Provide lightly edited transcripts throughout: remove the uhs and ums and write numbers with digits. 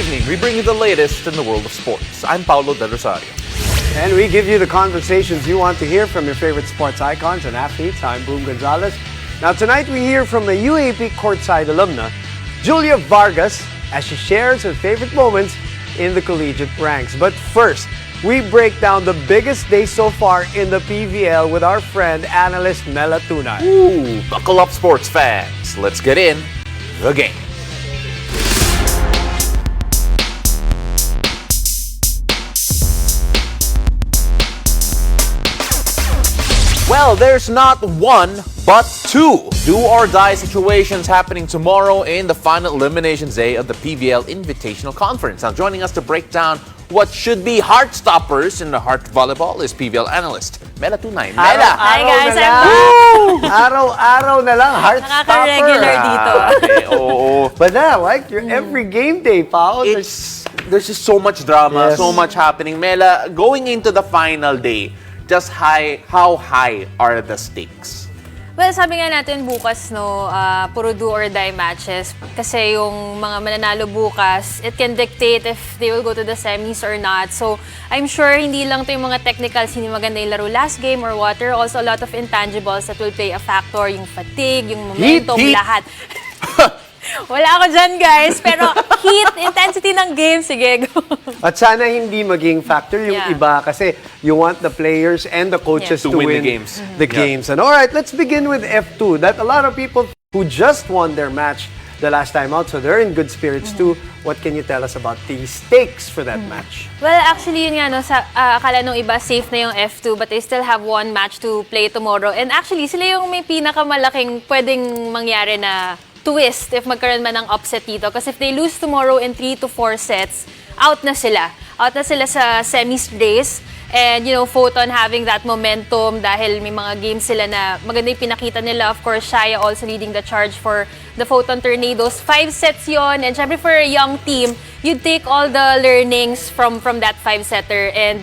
evening, we bring you the latest in the world of sports. I'm Paulo Del Rosario. And we give you the conversations you want to hear from your favorite sports icons and athletes. I'm Boom Gonzalez. Now tonight we hear from a UAP courtside alumna, Julia Vargas, as she shares her favorite moments in the collegiate ranks. But first, we break down the biggest day so far in the PVL with our friend, analyst Mela Tunay. Ooh, buckle up, sports fans. Let's get in the game. Well, there's not one, but two do-or-die situations happening tomorrow in the final eliminations day of the PVL Invitational Conference. Now, joining us to break down what should be heart stoppers in the heart volleyball is PVL analyst Mela Tunay. Mela! Hi guys, I'm back! Araw-araw na lang, heart stopper. Nakaka-regular dito. Okay, oo. But now, like, every game day, Pao. There's just so much drama, Yes. so much happening. Mela, going into the final day, just how high are the stakes? Well, sabi nga natin bukas, no, puro do or die matches. Kasi yung mga mananalo bukas, it can dictate if they will go to the semis or not. So, I'm sure hindi lang to yung mga technicals, hindi maganda yung laro last game or what. There are also a lot of intangibles that will play a factor. Yung fatigue, yung momentum, Heat. lahat. Wala ako dyan, guys. Pero heat, intensity ng game, sige, go. At sana hindi maging factor yung Yeah. iba kasi you want the players and the coaches To to win the win games. the games. And all right, let's begin with F2. That a lot of people who just won their match the last time out, so they're in good spirits too. What can you tell us about the stakes for that match? Well, actually, yun nga, no, akala nung iba safe na yung F2, but they still have one match to play tomorrow. And actually, sila yung may pinakamalaking pwedeng mangyari na twist if magkaroon man ng upset dito. Kasi if they lose tomorrow in 3 to 4 sets, out na sila. Out na sila sa semis race. And, you know, Photon having that momentum dahil may mga games sila na maganda yung pinakita nila. Of course, Shaya also leading the charge for the Photon Tornadoes. 5 sets yon. And syempre for a young team, you'd take all the learnings from that 5-setter. And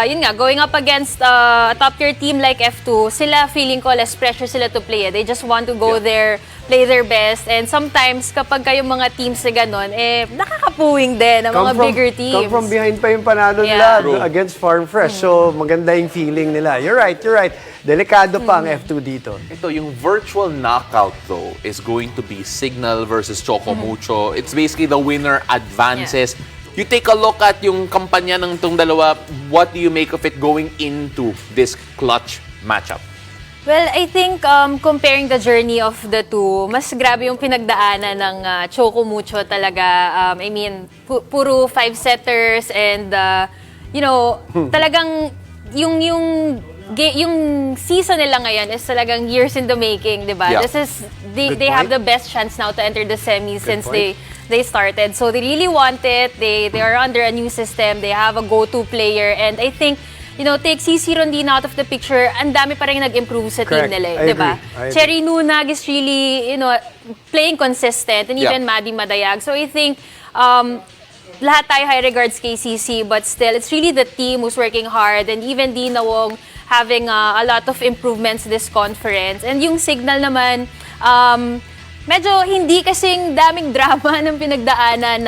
yun nga, going up against a top-tier team like F2, sila feeling ko less pressure sila to play. They just want to go there, play their best. And sometimes, kapag kayong mga teams na gano'n, nakakapuwing din ang mga bigger teams. Come from behind pa yung panalo Yeah. nila True. against Farm Fresh. So, maganda yung feeling nila. You're right. Delikado pa ang F2 dito. Ito, yung virtual knockout though is going to be Signal versus Choco Mucho. It's basically the winner advances. You take a look at yung kampanya ng itong dalawa, what do you make of it going into this clutch matchup? Well, I think comparing the journey of the two, mas grabe yung pinagdaanan ng Choco Mucho talaga. I mean, puro 5-setters and, you know, talagang yung season nila ngayon is talagang years in the making, di ba? Yeah. They have the best chance now to enter the semis since they started. So they really want it. They are under a new system. They have a go-to player. And I think, you know, take CC Rondina out of the picture, ang dami pa rin nag-improve sa team Correct. nila, I di ba? agree. Cherry Nunag is really, you know, playing consistent and even Yeah. Maddie Madayag. So I think, lahat tayo high regards kay CC, but still, it's really the team who's working hard. And even Dina Wong having a lot of improvements this conference. And yung Signal naman, medyo hindi kasing daming drama ng pinagdaanan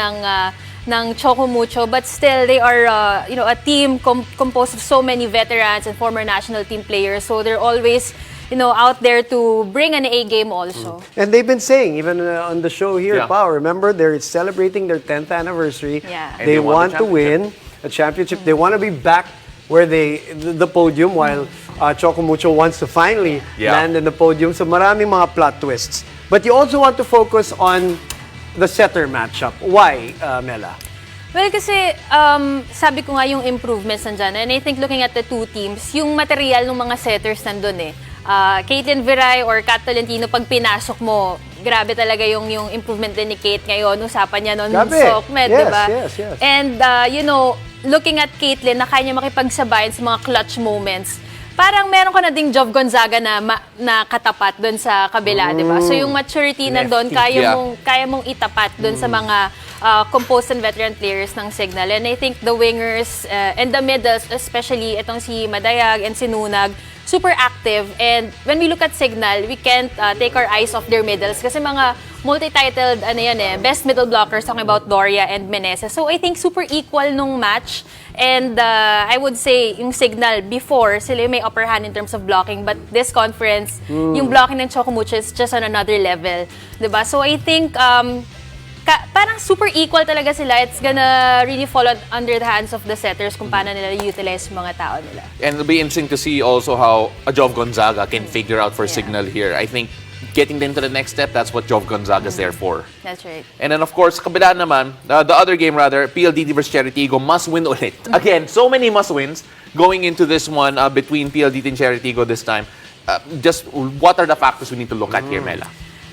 ng Choco Mucho, but still they are you know, a team composed of so many veterans and former national team players, so they're always, you know, out there to bring an A game also. And they've been saying, even on the show here, Yeah. Pao, remember, they're celebrating their 10th anniversary. Yeah. And They they want want the to win a championship. They want to be back where the podium, while Choco Mucho wants to finally land in the podium. So maraming mga plot twists. But you also want to focus on the setter matchup. Why, Mela? Well, kasi sabi ko nga yung improvements nandyan. And I think looking at the two teams, yung material ng mga setters nandun eh. Caitlin Viray or Kat Tolentino, pag pinasok mo, grabe talaga yung improvement din ni Kate ngayon. Usapan niya noon Grabe. Sokmed, Yes, diba? yes. And, you know, looking at Caitlin, na kaya niya makipagsabayan sa mga clutch moments. Parang meron ka na ding Jov Gonzaga na katapat doon sa kabila, di ba? So yung maturity nandun, kaya mong itapat doon sa mga composed and veteran players ng Signal. And I think the wingers and the middles, especially itong si Madayag and si Nunag, super active. And when we look at Signal, we can't take our eyes off their middles kasi mga multi-titled, best middle blockers, talking about Doria and Meneses. So I think super equal nung match. And I would say, yung Signal, before, sila yung may upper hand in terms of blocking. But this conference, yung blocking ng Chocomucho is just on another level. Diba? So I think, parang super equal talaga sila. It's gonna really fall under the hands of the setters kung paano nila utilize yung mga tao nila. And it'll be interesting to see also how Jov Gonzaga can figure out for Signal here. I think getting them to the next step, that's what Jov Gonzaga's there for. That's right. And then of course, kabila naman, the other game rather, PLDT versus Cheritigo, must win ulit. Again, so many must wins going into this one between PLDT and Cheritigo this time. Just what are the factors we need to look at here, Mela?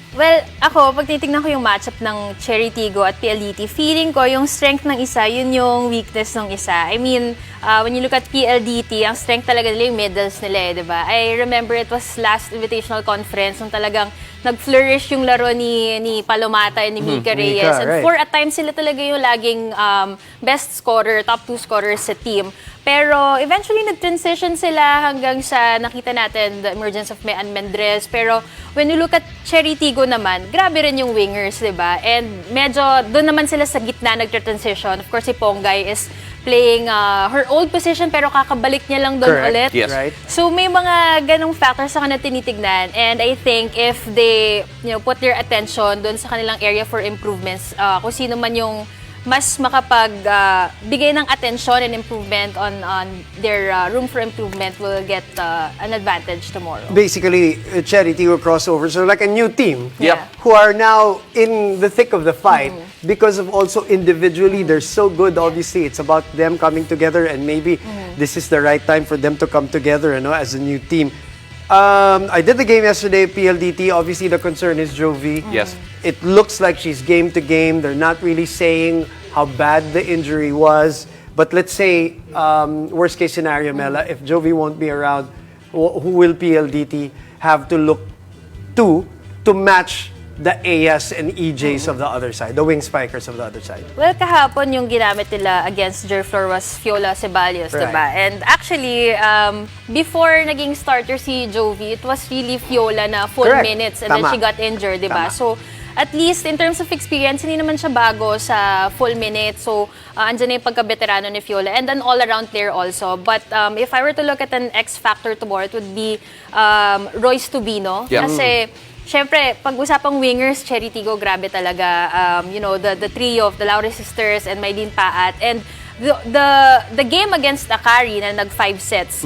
Well, ako, pag titignan ko yung matchup ng Cheritigo at PLDT, feeling ko yung strength ng isa, yun yung weakness ng isa. I mean, when you look at PLDT, ang strength talaga nila yung medals nila, di ba? I remember it was last Invitational Conference nung talagang nag-flourish yung laro ni Palomata and ni Mika Reyes. And for a time, sila talaga yung laging best scorer, top 2 scorers sa team. Pero eventually nag-transition sila hanggang sa nakita natin the emergence of Mean Mendres. Pero when you look at Cheritigo naman, grabe rin yung wingers, di ba? And medyo doon naman sila sa gitna nag-transition. Of course, si Ponggay is playing her old position pero kakabalik niya lang doon ulit. Yes. Right. So may mga ganong factors sa kanila tinitignan, and I think if they put their attention doon sa kanilang area for improvements, kung sino man yung mas bigay ng attention and improvement on their room for improvement will get an advantage tomorrow. Basically, Cheritigo crossover, so like a new team. Yep. Who are now in the thick of the fight because of also individually they're so good. Obviously, it's about them coming together, and maybe this is the right time for them to come together, as a new team. I did the game yesterday, PLDT. Obviously, the concern is Jovi. Yes. It looks like she's game to game. They're not really saying how bad the injury was. But let's say, worst case scenario, Mela, if Jovi won't be around, who will PLDT have to look to match the AS and EJs of the other side, the wing spikers of the other side? Well, kahapon yung ginamit nila against Jerflor was Fiola Ceballos, Right. diba? And actually, before naging starter si Jovi, it was really Fiola na full Correct. minutes, and Tama. then she got injured, diba? Tama. So, at least in terms of experience, hindi naman siya bago sa full minutes. So, andyan na yung pagka-veterano ni Fiola, and an all-around player also. But if I were to look at an X factor tomorrow, it would be Royce Tubino. Yeah. Kasi, syempre, pag-usapang wingers, Cheritigo, grabe talaga. The trio of the Laure sisters and Maylene Paat. And the game against Akari na nag-5 sets,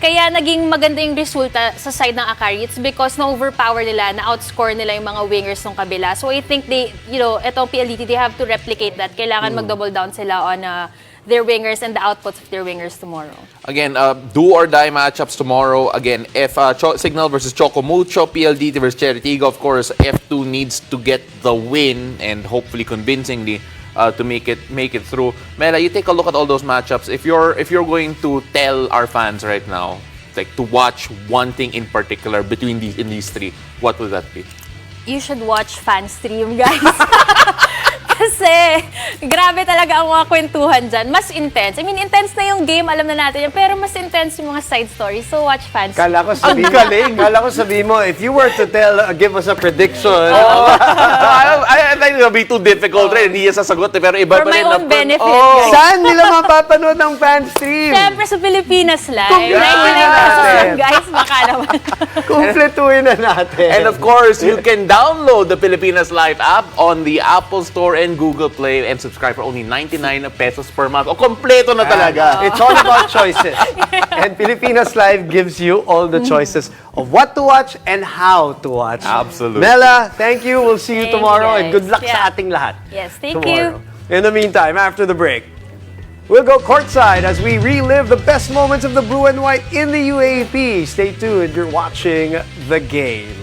kaya naging maganda yung resulta sa side ng Akari. It's because na-overpower nila, na-outscore nila yung mga wingers ng kabila. So I think itong PLDT, they have to replicate that. Kailangan mag-double down sila on their wingers and the outputs of their wingers tomorrow. Again, do or die matchups tomorrow. Again, if Signal versus Chocomucho, PLDT versus Cheritigo, of course, F2 needs to get the win, and hopefully convincingly to make it through. Mela, you take a look at all those matchups. If you're going to tell our fans right now, like, to watch one thing in particular between these three, what would that be? You should watch fan stream, guys. Kasi, grabe talaga ang mga kwentuhan dyan. Mas intense. I mean, intense na yung game, alam na natin yan. Pero mas intense yung mga side stories. So, watch fan stream. Kala ko sabihin mo, if you were to give us a prediction. I think it'll be too difficult rin. Hindi yan sasagot. Pero iba For pa my rin own benefit, Oh. guys. Saan nila mapapanood ng fan stream? Siyempre sa Pilipinas Live. Kumpletuhin 99 na pesos natin. lang, guys. Baka naman. Kumpletuhin na natin. And of course, you can download the Pilipinas Live app on the Apple Store and Google Play and subscribe for only 99 pesos per month. O, kompleto na talaga. It's all about choices. And Pilipinas Live gives you all the choices of what to watch and how to watch. Absolutely. Mela, thank you. We'll see you Thank you, tomorrow, and guys. good luck sa ating lahat. Yes, thank tomorrow. you. In the meantime, after the break, we'll go courtside as we relive the best moments of the Blue and White in the UAP. Stay tuned. You're watching The Game.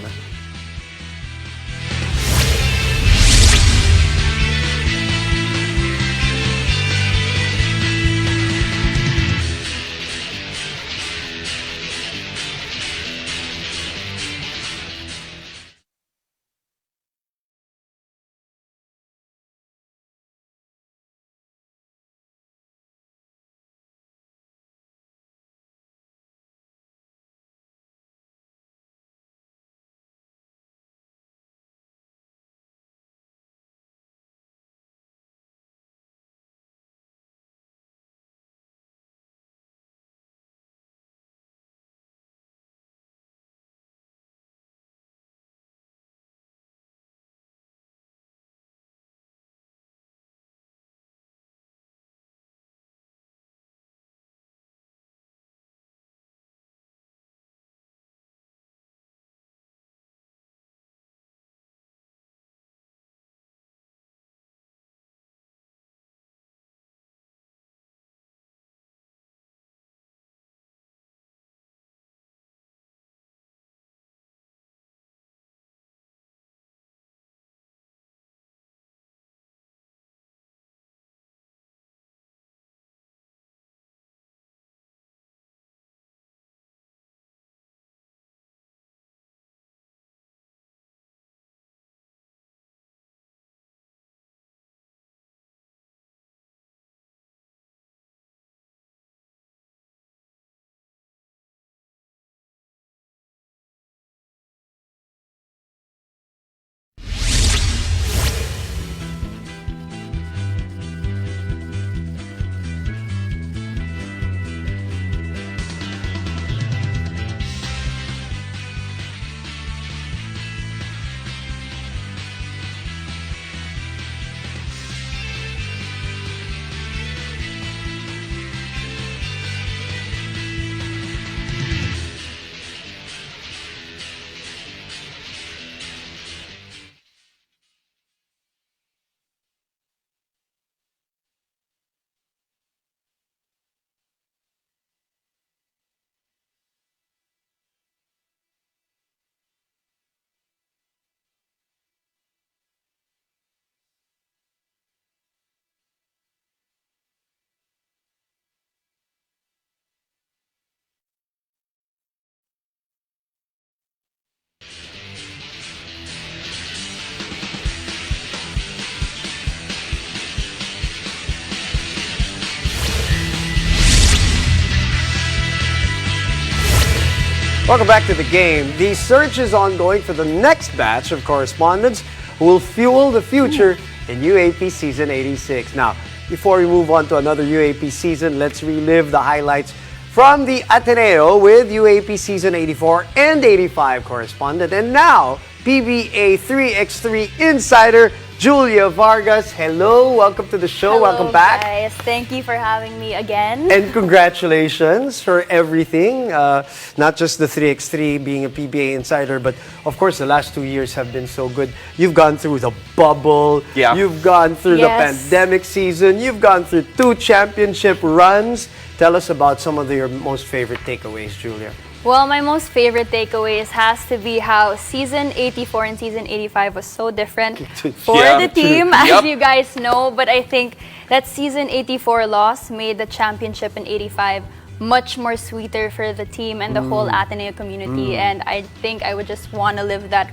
Welcome back to the game. The search is ongoing for the next batch of correspondents who will fuel the future in UAP Season 86. Now, before we move on to another UAP season, let's relive the highlights from the Ateneo with UAP Season 84 and 85 correspondent. And now, PBA 3x3 insider Julia Vargas. Hello, welcome to the show. Hello, welcome back. Guys. Thank you for having me again. And congratulations for everything. Not just the 3x3 being a PBA insider, but of course the last 2 years have been so good. You've gone through the bubble. Yeah. You've gone through the pandemic season. You've gone through 2 championship runs. Tell us about some of your most favorite takeaways, Julia. Well, my most favorite takeaways has to be how season 84 and season 85 was so different for Yeah, the team, true. as Yep. you guys know. But I think that season 84 loss made the championship in 85 much more sweeter for the team and the whole Ateneo community. And I think I would just want to live that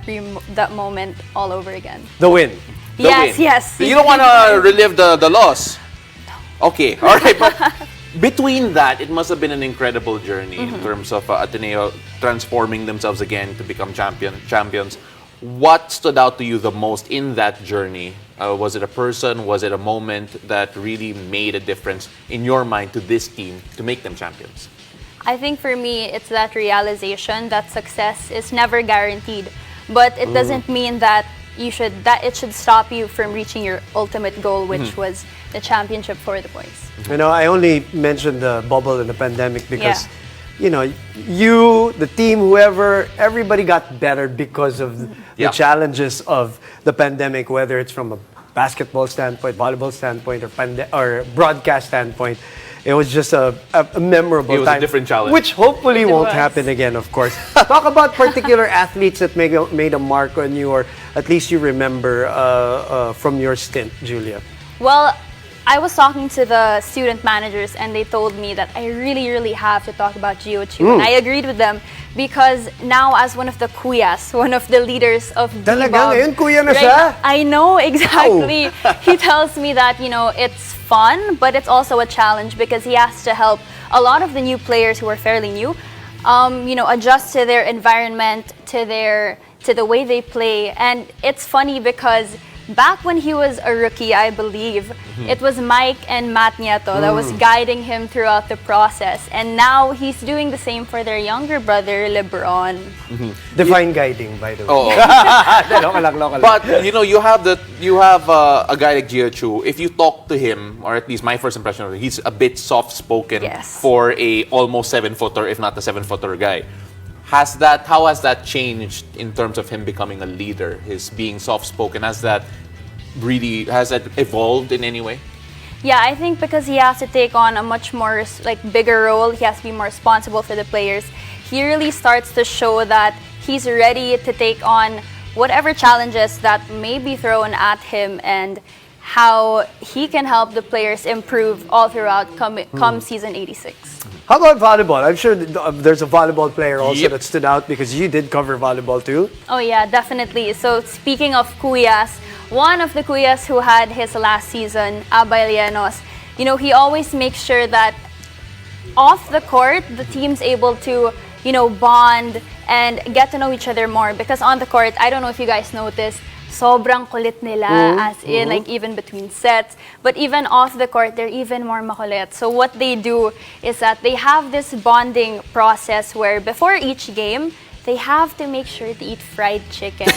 that moment all over again. The win. The yes, win. yes. You don't want to relive the loss? Okay, all right. But between that, it must have been an incredible journey in terms of Ateneo transforming themselves again to become champions. What stood out to you the most in that journey? Was it a person? Was it a moment that really made a difference in your mind to this team to make them champions? I think for me, it's that realization that success is never guaranteed. But it doesn't mean that it should stop you from reaching your ultimate goal, which was the championship for the boys. You know, I only mentioned the bubble and the pandemic because, Yeah. you know, you, the team, whoever, everybody got better because of the Yeah. challenges of the pandemic, whether it's from a basketball standpoint, volleyball standpoint, or broadcast standpoint. It was just a memorable It was a time. different challenge. Which hopefully It won't was. happen again, of course. Talk about particular athletes that made a mark on you, or at least you remember from your stint, Julia. Well, I was talking to the student managers and they told me that I really have to talk about Gio-Chu. And I agreed with them because now as one of the kuyas, one of the leaders of Talaga, D-Bob, ngayon kuya na siya? I know, exactly. He tells me that, you know, it's fun, but it's also a challenge because he has to help a lot of the new players who are fairly new, you know, adjust to their environment, to the way they play. And it's funny because back when he was a rookie, I believe, it was Mike and Matt Nieto that was guiding him throughout the process. And now he's doing the same for their younger brother, LeBron. Define guiding, by the way. Oh. Local lang. But you know, you have a guy like Gio-Chu. If you talk to him, or at least my first impression of him, he's a bit soft-spoken Yes. for a almost 7-footer, if not a 7-footer guy. How has that changed in terms of him becoming a leader? His being soft-spoken, has that evolved in any way? Yeah, I think because he has to take on a much more bigger role, he has to be more responsible for the players. He really starts to show that he's ready to take on whatever challenges that may be thrown at him and how he can help the players improve all throughout come season 86. How about volleyball? I'm sure there's a volleyball player also Yep. that stood out because you did cover volleyball too. Oh yeah, definitely. So speaking of kuyas, one of the kuyas who had his last season, Abay Lienos, you know, he always makes sure that off the court, the team's able to, you know, bond and get to know each other more. Because on the court, I don't know if you guys noticed, sobrang kulit nila, as in like even between sets. But even off the court, they're even more makulit. So what they do is that they have this bonding process where before each game, they have to make sure to eat fried chicken.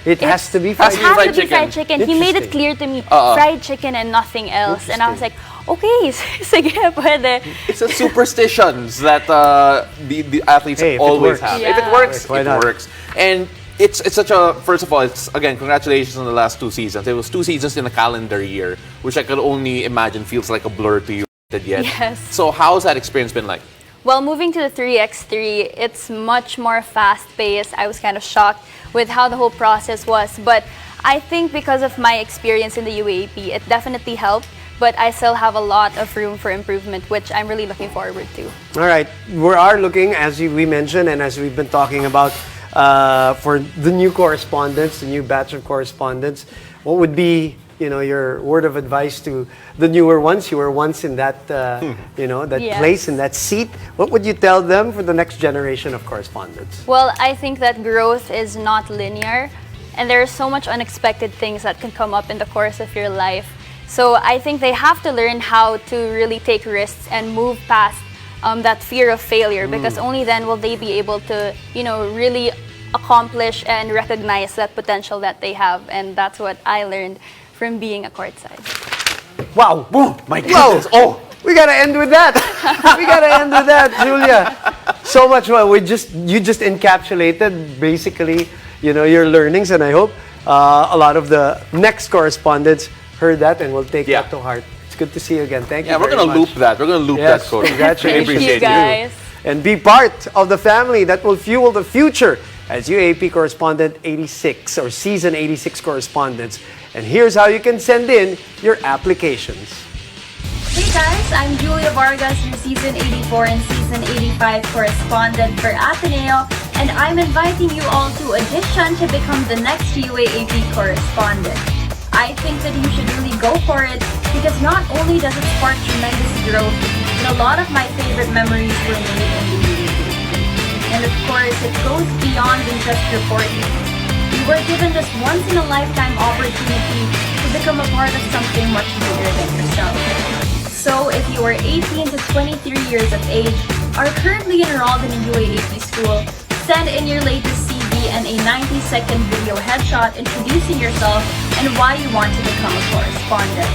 It has to be fried It has fried to be fried chicken. chicken. He made it Interesting. clear to me, fried chicken and nothing else. And I was like, okay, sige, pwede. It's a superstitions that the athletes Hey, if it always works. have. Yeah. If it works, Why it not? works. And it's such a, first of all, it's again, congratulations on the last 2 seasons. It was 2 seasons in a calendar year, which I could only imagine feels like a blur to you yet. Yes. So how's that experience been like? Well, moving to the 3x3, it's much more fast-paced. I was kind of shocked with how the whole process was. But I think because of my experience in the UAP, it definitely helped. But I still have a lot of room for improvement, which I'm really looking forward to. All right, we are looking, as we mentioned and as we've been talking about, for the new correspondents, the new batch of correspondents. What would be your word of advice to the newer ones? You were once in that, that Yes. place, in that seat. What would you tell them for the next generation of correspondents? Well, I think that growth is not linear, and there are so much unexpected things that can come up in the course of your life. So I think they have to learn how to really take risks and move past that fear of failure, because only then will they be able to, really accomplish and recognize that potential that they have. And that's what I learned from being a courtside. Wow! Boom! My goodness. Oh, we gotta end with that. We gotta end with that, Julia. So much. Well, you just encapsulated basically, your learnings, and I hope a lot of the next correspondents heard that and will take that to heart. It's good to see you again. Thank you. Yeah, we're very going to much. loop that. We're going to loop that, Coach. Congratulations. Thank you, guys. And be part of the family that will fuel the future as UAP Correspondent 86 or Season 86 correspondents. And here's how you can send in your applications. Hey guys, I'm Julia Vargas, your Season 84 and Season 85 correspondent for Ateneo, and I'm inviting you all to audition to become the next UAAP correspondent. I think that you should really go for it, because not only does it spark tremendous growth, but a lot of my favorite memories were made in the UAAP. And of course, it goes beyond than just reporting. You were given this once-in-a-lifetime opportunity to become a part of something much bigger than yourself. So if you are 18 to 23 years of age, are currently enrolled in a UAAP school, send in your latest CV and a 90-second video headshot introducing yourself and why you want to become a correspondent.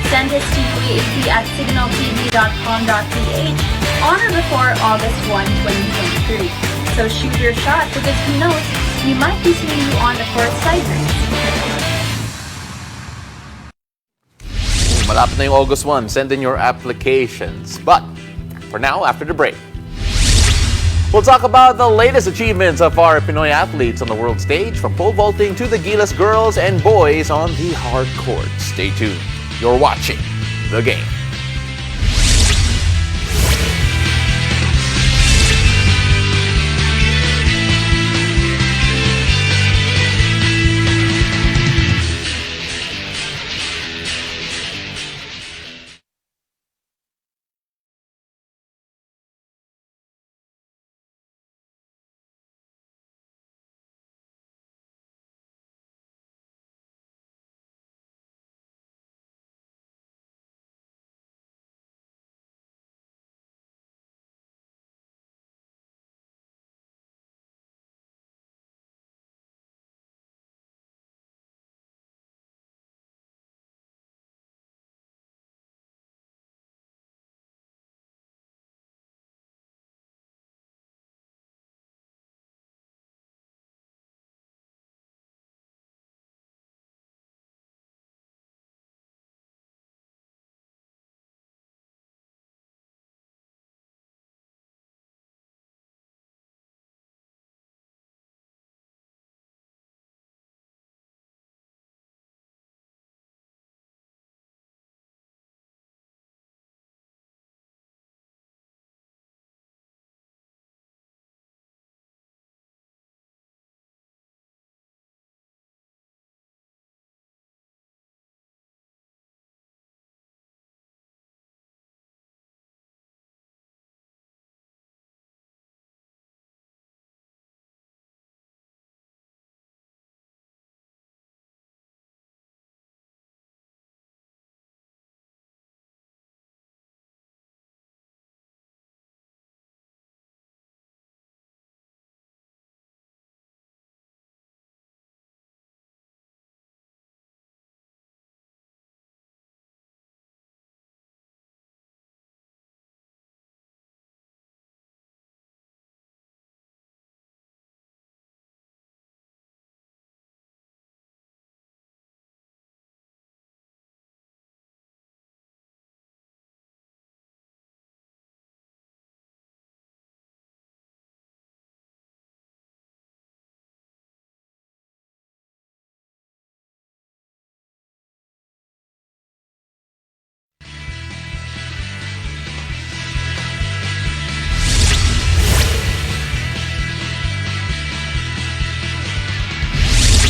Send this to UAAP at signaltv.com.ph on or before August 1, 2023. So shoot your shot, because who knows, we might be seeing you on the court sidelines. Malapit na yung August 1. Send in your applications. But for now, after the break, we'll talk about the latest achievements of our Pinoy athletes on the world stage, from pole vaulting to the Gilas girls and boys on the hard court. Stay tuned. You're watching The Game.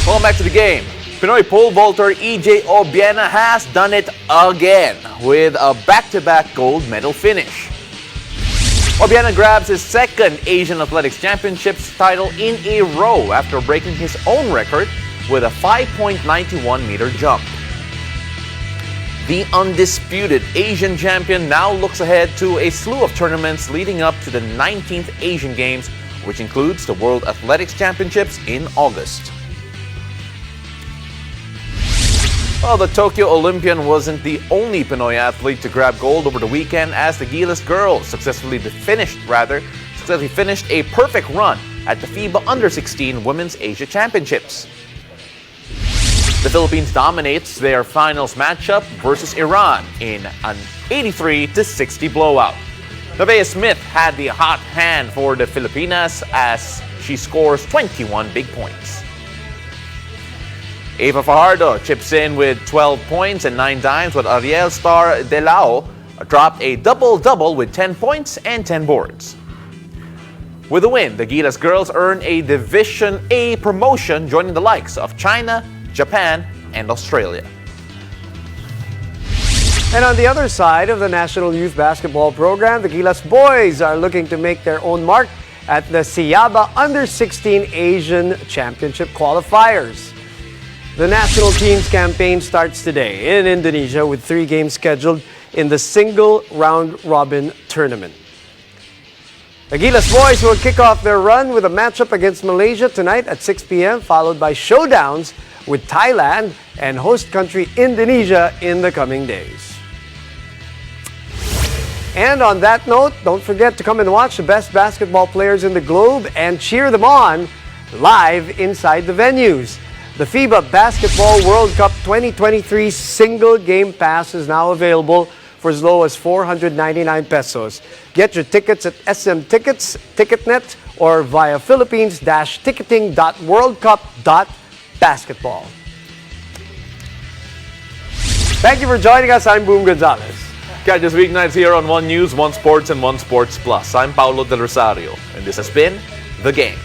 Welcome back to The Game. Pinoy pole vaulter EJ Obiena has done it again with a back-to-back gold medal finish. Obiena grabs his second Asian Athletics Championships title in a row after breaking his own record with a 5.91-meter jump. The undisputed Asian champion now looks ahead to a slew of tournaments leading up to the 19th Asian Games, which includes the World Athletics Championships in August. Well, the Tokyo Olympian wasn't the only Pinoy athlete to grab gold over the weekend, as the Gilas girls successfully finished a perfect run at the FIBA Under-16 Women's Asia Championships. The Philippines dominates their finals matchup versus Iran in an 83-60 blowout. Nevaeh Smith had the hot hand for the Filipinas as she scores 21 big points. Eva Fajardo chips in with 12 points and 9 dimes, while Ariel Star De Lao dropped a double-double with 10 points and 10 boards. With the win, the Gilas girls earned a Division A promotion, joining the likes of China, Japan, and Australia. And on the other side of the National Youth Basketball Program, the Gilas boys are looking to make their own mark at the Siaba Under-16 Asian Championship qualifiers. The national team's campaign starts today in Indonesia with 3 games scheduled in the single round-robin tournament. The Gilas boys will kick off their run with a matchup against Malaysia tonight at 6 p.m., followed by showdowns with Thailand and host country Indonesia in the coming days. And on that note, don't forget to come and watch the best basketball players in the globe and cheer them on live inside the venues. The FIBA Basketball World Cup 2023 single game pass is now available for as low as 499 pesos. Get your tickets at SM Tickets, Ticketnet, or via philippines-ticketing.worldcup.basketball. Thank you for joining us. I'm Boom Gonzalez. Catch us weeknights here on One News, One Sports, and One Sports Plus. I'm Paulo Del Rosario, and this has been The Game.